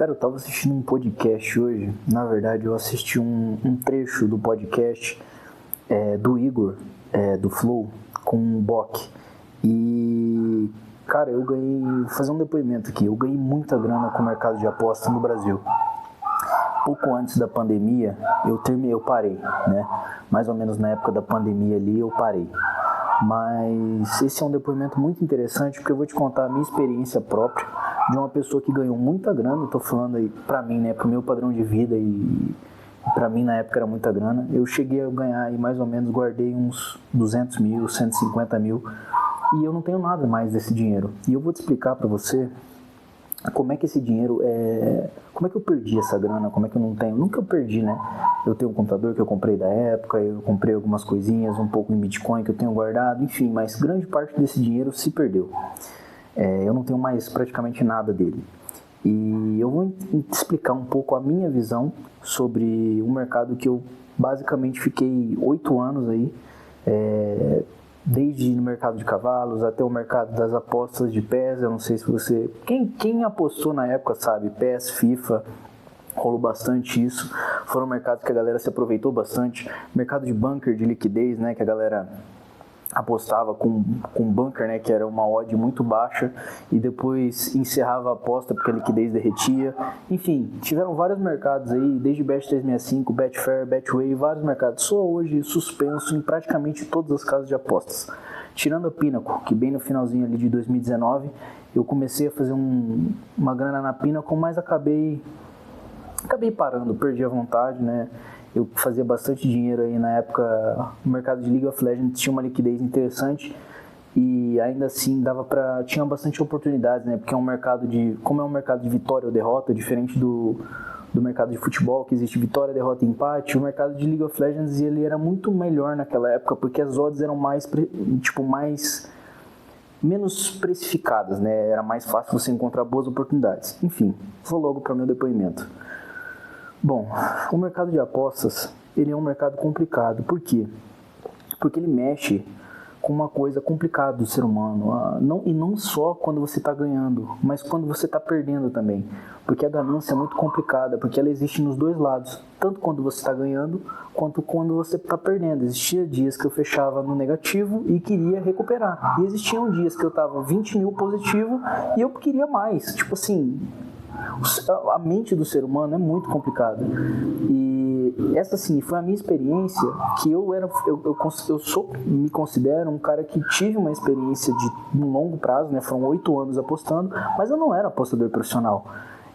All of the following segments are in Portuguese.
Cara, eu tava assistindo um podcast hoje. Na verdade, eu assisti um trecho do podcast do Igor, do Flow, com o Bock. E, cara, eu ganhei... Vou fazer um depoimento aqui. Eu ganhei muita grana com o mercado de apostas no Brasil. Pouco antes da pandemia, eu parei, né? Mais ou menos na época da pandemia ali, eu parei. Mas esse é um depoimento muito interessante, porque eu vou te contar a minha experiência própria de uma pessoa que ganhou muita grana. Eu tô falando aí pra mim, né, pro meu padrão de vida, e pra mim na época era muita grana. Eu cheguei a ganhar aí mais ou menos, guardei uns 200 mil, 150 mil, e eu não tenho nada mais desse dinheiro. E eu vou te explicar pra você como é que esse dinheiro como é que eu perdi essa grana, como é que eu não tenho. Nunca eu perdi, né? Eu tenho um computador que eu comprei da época, eu comprei algumas coisinhas, um pouco em Bitcoin que eu tenho guardado, enfim, mas grande parte desse dinheiro se perdeu. Eu não tenho mais praticamente nada dele. E eu vou te explicar um pouco a minha visão sobre um mercado que eu basicamente fiquei 8 anos aí, desde no mercado de cavalos até o mercado das apostas de PES. Eu não sei se você... Quem apostou na época sabe, PES, FIFA, rolou bastante isso. Foram mercados que a galera se aproveitou bastante. Mercado de bunker, de liquidez, né, que a galera apostava com bunker, né, que era uma odd muito baixa, e depois encerrava a aposta porque a liquidez derretia. Enfim, tiveram vários mercados aí, desde Bet365, Betfair, Betway, vários mercados. Só hoje suspenso em praticamente todas as casas de apostas. Tirando a Pinnacle, que bem no finalzinho ali de 2019, eu comecei a fazer uma grana na Pinnacle, mas acabei parando, perdi a vontade, né? Eu fazia bastante dinheiro aí na época. O mercado de League of Legends tinha uma liquidez interessante e ainda assim tinha bastante oportunidades, né? Porque como é um mercado de vitória ou derrota, diferente do mercado de futebol, que existe vitória, derrota e empate. O mercado de League of Legends, ele era muito melhor naquela época, porque as odds eram menos precificadas, né? Era mais fácil você encontrar boas oportunidades. Enfim, vou logo para o meu depoimento. Bom, o mercado de apostas, ele é um mercado complicado. Por quê? Porque ele mexe com uma coisa complicada do ser humano. E não só quando você está ganhando, mas quando você está perdendo também. Porque a ganância é muito complicada, porque ela existe nos dois lados. Tanto quando você está ganhando, quanto quando você está perdendo. Existia dias que eu fechava no negativo e queria recuperar. E existiam dias que eu estava 20 mil positivo e eu queria mais. Tipo assim... A mente do ser humano é muito complicada. E essa, sim, foi a minha experiência, que me considero um cara que tive uma experiência de um longo prazo, né? Foram 8 anos apostando, mas eu não era apostador profissional.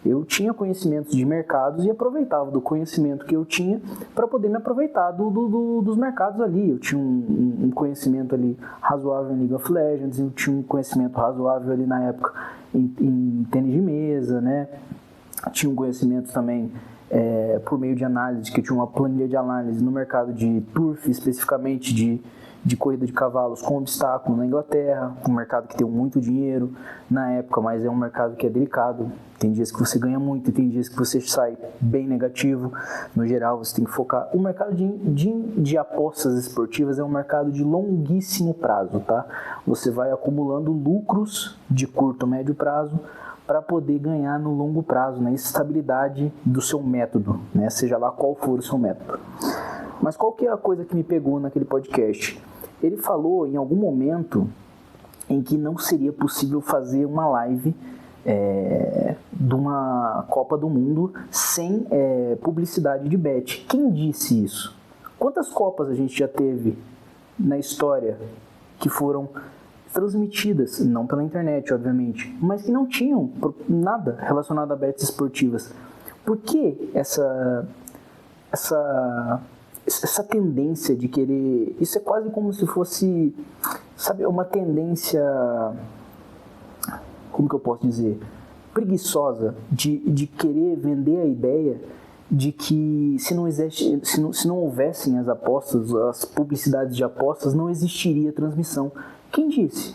Eu tinha conhecimentos de mercados e aproveitava do conhecimento que eu tinha para poder me aproveitar dos mercados ali. Eu tinha um conhecimento ali razoável em League of Legends, eu tinha um conhecimento razoável ali na época em tênis de mesa, né? Tinha um conhecimento também por meio de análise, que eu tinha uma planilha de análise no mercado de turf, especificamente de corrida de cavalos com obstáculo na Inglaterra, um mercado que tem muito dinheiro na época, mas é um mercado que é delicado. Tem dias que você ganha muito e tem dias que você sai bem negativo. No geral, você tem que focar. O mercado de apostas esportivas é um mercado de longuíssimo prazo, tá? Você vai acumulando lucros de curto ou médio prazo para poder ganhar no longo prazo, né? Estabilidade do seu método, né? Seja lá qual for o seu método. Mas qual que é a coisa que me pegou naquele podcast? Ele falou em algum momento em que não seria possível fazer uma live de uma Copa do Mundo sem publicidade de bet. Quem disse isso? Quantas Copas a gente já teve na história que foram transmitidas, não pela internet, obviamente, mas que não tinham nada relacionado a bets esportivas? Por que essa tendência de querer... Isso é quase como se fosse, sabe, uma tendência, como que eu posso dizer, preguiçosa, de querer vender a ideia de que se não houvessem as apostas, as publicidades de apostas, não existiria transmissão. Quem disse?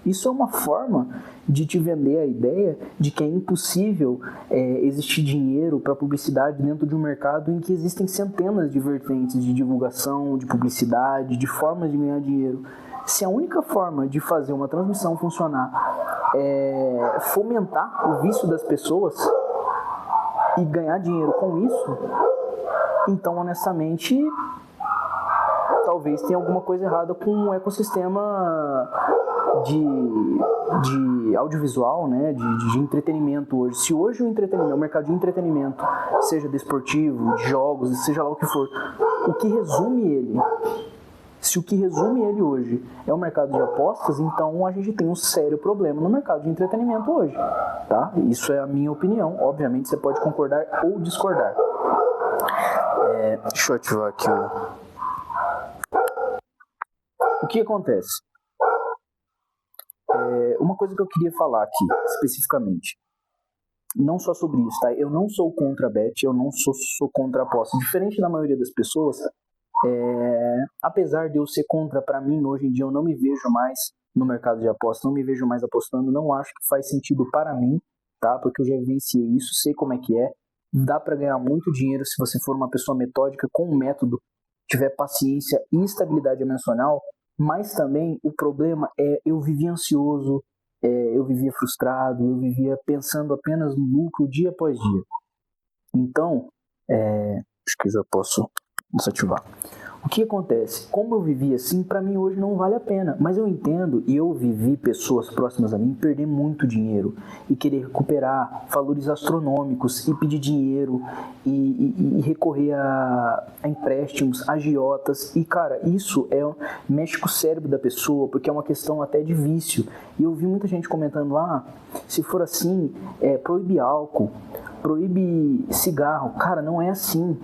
Isso é uma forma de te vender a ideia de que é impossível existir dinheiro para publicidade dentro de um mercado em que existem centenas de vertentes de divulgação, de publicidade, de formas de ganhar dinheiro. Se a única forma de fazer uma transmissão funcionar é fomentar o vício das pessoas, e ganhar dinheiro com isso, então, honestamente, talvez tenha alguma coisa errada com o ecossistema de audiovisual, né, de entretenimento hoje. Se hoje o mercado de entretenimento, seja desportivo, de jogos, seja lá o que for, se o que resume ele hoje é o mercado de apostas, então a gente tem um sério problema no mercado de entretenimento hoje, tá? Isso é a minha opinião. Obviamente você pode concordar ou discordar. Deixa eu ativar aqui o que acontece? Uma coisa que eu queria falar aqui, especificamente, não só sobre isso, tá? Eu não sou contra a bet, eu não sou contra a aposta. Diferente da maioria das pessoas, apesar de eu ser contra, para mim, hoje em dia, eu não me vejo mais no mercado de apostas, não me vejo mais apostando, não acho que faz sentido para mim, tá? Porque eu já vivenciei isso, sei como é que é. Dá para ganhar muito dinheiro se você for uma pessoa metódica, com um método, tiver paciência e estabilidade emocional, mas também o problema eu vivia ansioso, eu vivia frustrado, eu vivia pensando apenas no lucro dia após dia. Então, acho que já posso desativar. O que acontece? Como eu vivi assim, para mim hoje não vale a pena. Mas eu entendo, e eu vivi pessoas próximas a mim perder muito dinheiro e querer recuperar valores astronômicos e pedir dinheiro e recorrer a empréstimos, agiotas. E cara, isso mexe com o cérebro da pessoa, porque é uma questão até de vício. E eu vi muita gente comentando, se for assim, proíbe álcool, proíbe cigarro. Cara, não é assim.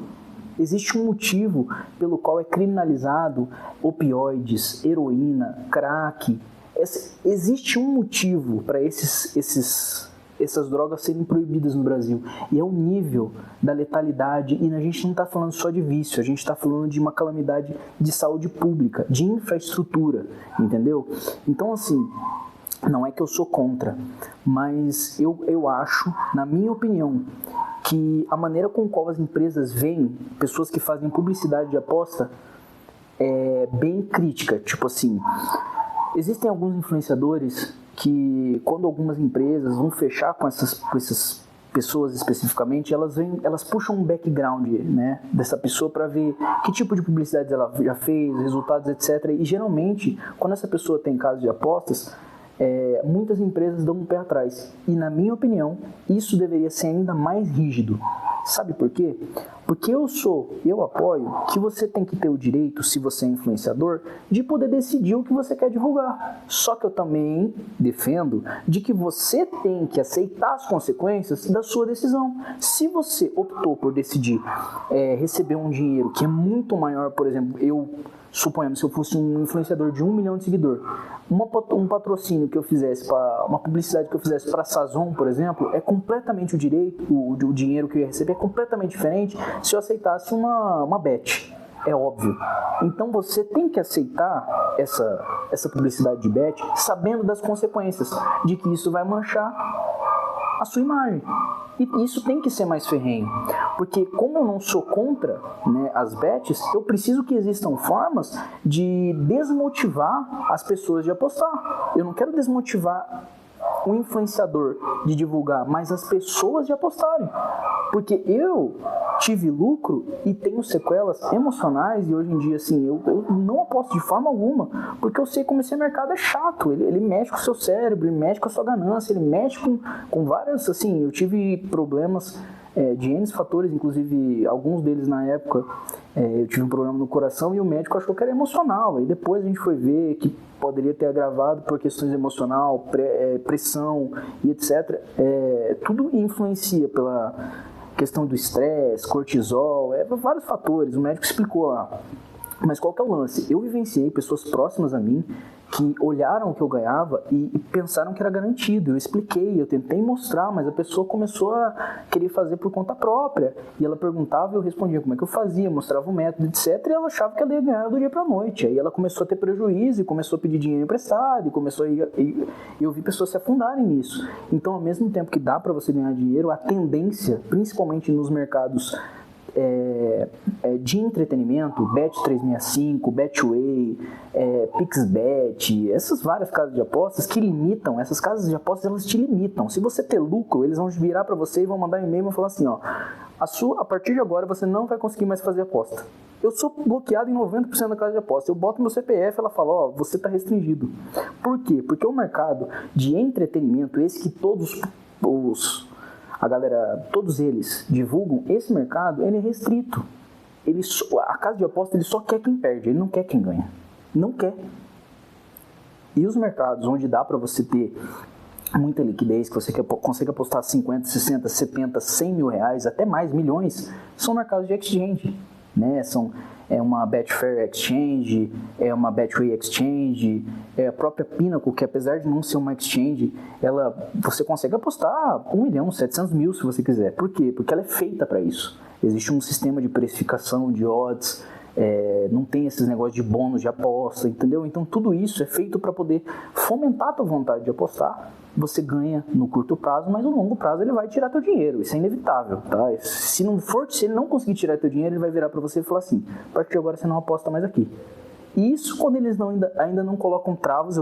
Existe um motivo pelo qual é criminalizado opioides, heroína, crack. Existe um motivo para essas drogas serem proibidas no Brasil. E é o nível da letalidade. E a gente não está falando só de vício, a gente está falando de uma calamidade de saúde pública, de infraestrutura, entendeu? Então, assim, não é que eu sou contra, mas eu acho, na minha opinião, que a maneira com qual as empresas veem pessoas que fazem publicidade de aposta é bem crítica. Tipo assim, existem alguns influenciadores que, quando algumas empresas vão fechar com essas pessoas especificamente, elas puxam um background, né, dessa pessoa para ver que tipo de publicidade ela já fez, resultados, etc. E geralmente, quando essa pessoa tem casos de apostas, muitas empresas dão um pé atrás. E na minha opinião, isso deveria ser ainda mais rígido. Sabe por quê? Porque eu apoio que você tem que ter o direito, se você é influenciador, de poder decidir o que você quer divulgar. Só que eu também defendo de que você tem que aceitar as consequências da sua decisão. Se você optou por decidir receber um dinheiro que é muito maior, por exemplo, suponhamos, se eu fosse um influenciador de 1 milhão de seguidores, um patrocínio que eu fizesse, uma publicidade que eu fizesse para a Sazon, por exemplo, é completamente o dinheiro que eu ia receber é completamente diferente se eu aceitasse uma bet. É óbvio. Então você tem que aceitar essa publicidade de bet sabendo das consequências, de que isso vai manchar a sua imagem. E isso tem que ser mais ferrenho, porque como eu não sou contra, né, as bets, eu preciso que existam formas de desmotivar as pessoas de apostar. Eu não quero desmotivar o influenciador de divulgar, mas as pessoas de apostarem. Porque eu tive lucro e tenho sequelas emocionais e hoje em dia, assim, eu não aposto de forma alguma, porque eu sei como esse mercado é chato, ele mexe com o seu cérebro, ele mexe com a sua ganância, ele mexe com várias, assim, eu tive problemas de N fatores, inclusive alguns deles na época, eu tive um problema no coração e o médico achou que era emocional, e depois a gente foi ver que poderia ter agravado por questões emocional, pressão e etc. Tudo influencia pela questão do estresse, cortisol, vários fatores, o médico explicou lá. Mas qual que é o lance? Eu vivenciei pessoas próximas a mim que olharam o que eu ganhava e pensaram que era garantido. Eu expliquei, eu tentei mostrar, mas a pessoa começou a querer fazer por conta própria. E ela perguntava e eu respondia como é que eu fazia, mostrava o método, etc. E ela achava que ela ia ganhar do dia para a noite. Aí ela começou a ter prejuízo e começou a pedir dinheiro emprestado e eu vi pessoas se afundarem nisso. Então, ao mesmo tempo que dá para você ganhar dinheiro, a tendência, principalmente nos mercados de entretenimento, Bet365, Betway, Pixbet, essas várias casas de apostas que limitam, essas casas de apostas elas te limitam. Se você ter lucro, eles vão virar para você e vão mandar um e-mail e vão falar assim, ó, a partir de agora você não vai conseguir mais fazer aposta. Eu sou bloqueado em 90% da casa de aposta. Eu boto meu CPF, ela fala, ó, você está restringido. Por quê? Porque o mercado de entretenimento, esse que todos eles divulgam, esse mercado, ele é restrito. A casa de aposta, ele só quer quem perde, ele não quer quem ganha. Não quer. E os mercados onde dá para você ter muita liquidez, que você consegue apostar 50, 60, 70, 100 mil reais, até mais, milhões, são mercados de exchange, né? É uma Betfair Exchange, é uma Betway Exchange, é a própria Pinnacle, que apesar de não ser uma exchange, você consegue apostar 1 milhão, 700 mil se você quiser. Por quê? Porque ela é feita para isso. Existe um sistema de precificação, de odds, não tem esses negócios de bônus de aposta, entendeu? Então tudo isso é feito para poder fomentar a tua vontade de apostar. Você ganha no curto prazo, mas no longo prazo ele vai tirar teu dinheiro, isso é inevitável, tá? Se ele não conseguir tirar teu dinheiro, ele vai virar para você e falar assim, a partir de agora você não aposta mais aqui. E isso quando eles ainda não colocam travas.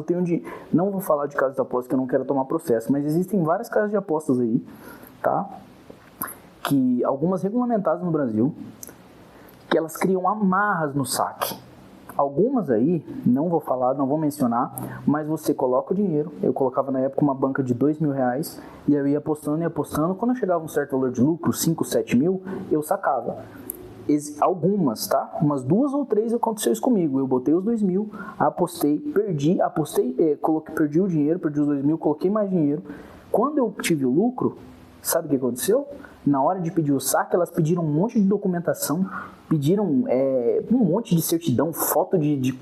Não vou falar de casas de apostas que eu não quero tomar processo, mas existem várias casas de apostas aí, tá? Que algumas regulamentadas no Brasil, que elas criam amarras no saque. Algumas aí, não vou mencionar, mas você coloca o dinheiro. Eu colocava na época uma banca de 2 mil reais e eu ia apostando. Quando eu chegava um certo valor de lucro, 5, 7 mil, eu sacava. Algumas, tá? Umas 2 ou 3 aconteceu isso comigo. Eu botei os 2 mil, perdi o dinheiro, perdi os 2 mil, coloquei mais dinheiro. Quando eu tive o lucro, sabe o que aconteceu? Na hora de pedir o saque, elas pediram um monte de documentação, pediram um monte de certidão, foto de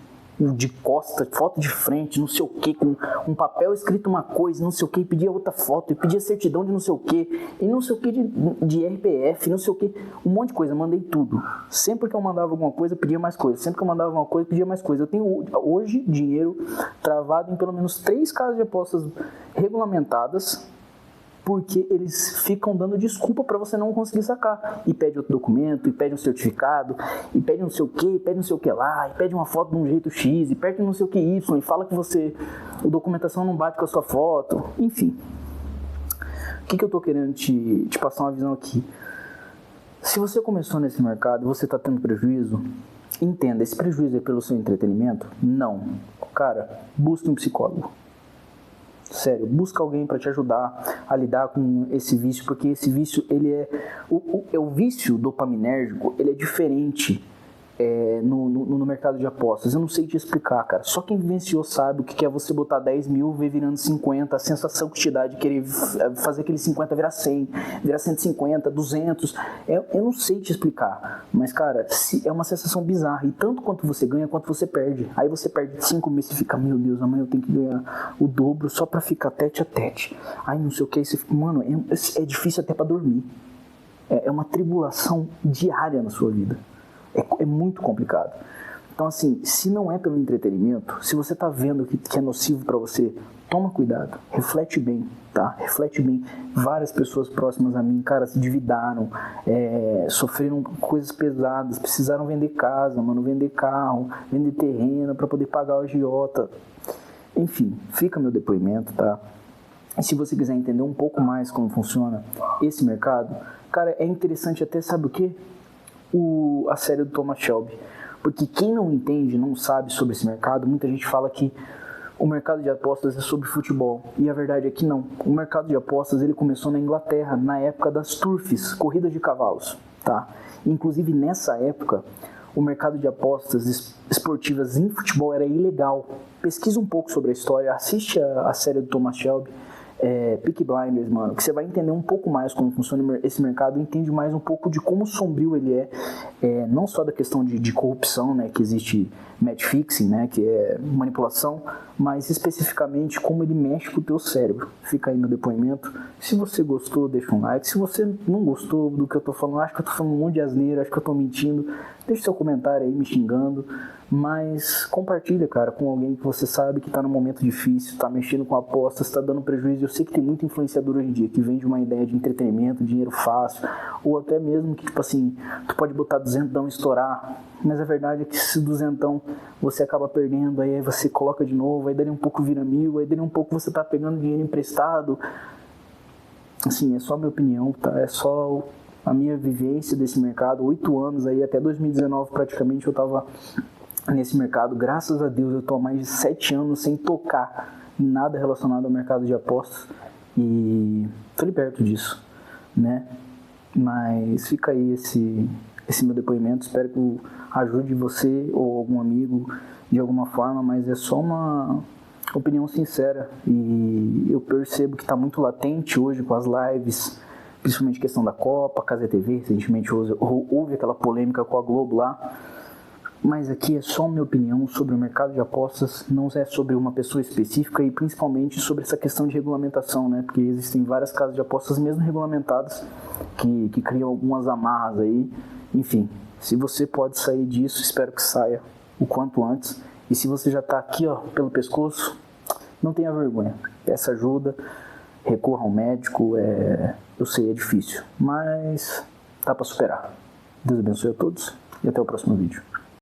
costa, foto de frente, não sei o que, com um papel escrito uma coisa, não sei o que, pedia outra foto, e pedia certidão de não sei o que, e não sei o que de RPF, não sei o que, um monte de coisa, mandei tudo. Sempre que eu mandava alguma coisa, pedia mais coisa, sempre que eu mandava alguma coisa, pedia mais coisa. Eu tenho hoje dinheiro travado em pelo menos 3 casas de apostas regulamentadas, porque eles ficam dando desculpa para você não conseguir sacar. E pede outro documento, e pede um certificado, e pede não sei o que, e pede não sei o que lá, e pede uma foto de um jeito X, e pede não sei o que Y, e fala que a documentação não bate com a sua foto. Enfim. O que eu tô querendo te passar uma visão aqui? Se você começou nesse mercado e você está tendo prejuízo, entenda, esse prejuízo é pelo seu entretenimento? Não. Cara, busque um psicólogo. Sério, busca alguém para te ajudar a lidar com esse vício, porque esse vício, ele o vício dopaminérgico, ele é diferente no mercado de apostas. Eu não sei te explicar, cara. Só quem vivenciou sabe o que é você botar 10 mil, ver virando 50, a sensação que te dá de querer fazer aquele 50 virar 100, virar 150, 200. Eu não sei te explicar, mas, cara, é uma sensação bizarra. E tanto quanto você ganha, quanto você perde. Aí você perde 5 meses e fica, meu Deus, amanhã eu tenho que ganhar o dobro só pra ficar tete a tete. Aí não sei o que, mano, é difícil até pra dormir. É uma tribulação diária na sua vida. É muito complicado. Então, assim, se não é pelo entretenimento, se você tá vendo que é nocivo para você, toma cuidado, reflete bem, tá? Reflete bem. Várias pessoas próximas a mim, cara, se endividaram, sofreram coisas pesadas, precisaram vender casa, vender carro, vender terreno para poder pagar o agiota. Enfim, fica meu depoimento, tá? E se você quiser entender um pouco mais como funciona esse mercado, cara, é interessante até, sabe o quê? A série do Thomas Shelby, porque quem não entende, não sabe sobre esse mercado, muita gente fala que o mercado de apostas é sobre futebol, e a verdade é que não. O mercado de apostas, ele começou na Inglaterra, na época das turfs, corridas de cavalos, tá? Inclusive nessa época, o mercado de apostas esportivas em futebol era ilegal. Pesquisa um pouco sobre a história, assiste a série do Thomas Shelby, Peaky Blinders, mano, que você vai entender um pouco mais como funciona esse mercado, entende mais um pouco de como sombrio ele não só da questão de corrupção, né, que existe match fixing, né, que é manipulação, mas especificamente como ele mexe com o teu cérebro. Fica aí meu depoimento. Se você gostou, deixa um like. Se você não gostou do que eu tô falando, acho que eu tô falando um monte de asneira, acho que eu tô mentindo, deixe seu comentário aí me xingando, mas compartilha, cara, com alguém que você sabe que está num momento difícil, está mexendo com apostas, está dando prejuízo. Eu sei que tem muito influenciador hoje em dia que vende uma ideia de entretenimento, dinheiro fácil, ou até mesmo que, tipo assim, tu pode botar duzentão e estourar, mas a verdade é que esse duzentão você acaba perdendo, aí você coloca de novo, aí dali um pouco vira 1000, aí dali um pouco você tá pegando dinheiro emprestado. Assim, é só a minha opinião, tá? É só a minha vivência desse mercado. 8 anos aí, até 2019 praticamente eu tava nesse mercado. Graças a Deus eu tô há mais de 7 anos sem tocar em nada relacionado ao mercado de apostas e tô liberto disso, né? Mas fica aí esse meu depoimento. Espero que ajude você ou algum amigo de alguma forma, mas é só uma opinião sincera e eu percebo que está muito latente hoje com as lives, principalmente questão da Copa, Cazé TV, recentemente houve aquela polêmica com a Globo lá, mas aqui é só minha opinião sobre o mercado de apostas, não é sobre uma pessoa específica e principalmente sobre essa questão de regulamentação, né? Porque existem várias casas de apostas mesmo regulamentadas que criam algumas amarras aí. Enfim, se você pode sair disso, espero que saia o quanto antes. E se você já está aqui, ó, pelo pescoço, não tenha vergonha, peça ajuda, recorra ao médico. Eu sei, é difícil, mas dá para superar. Deus abençoe a todos e até o próximo vídeo.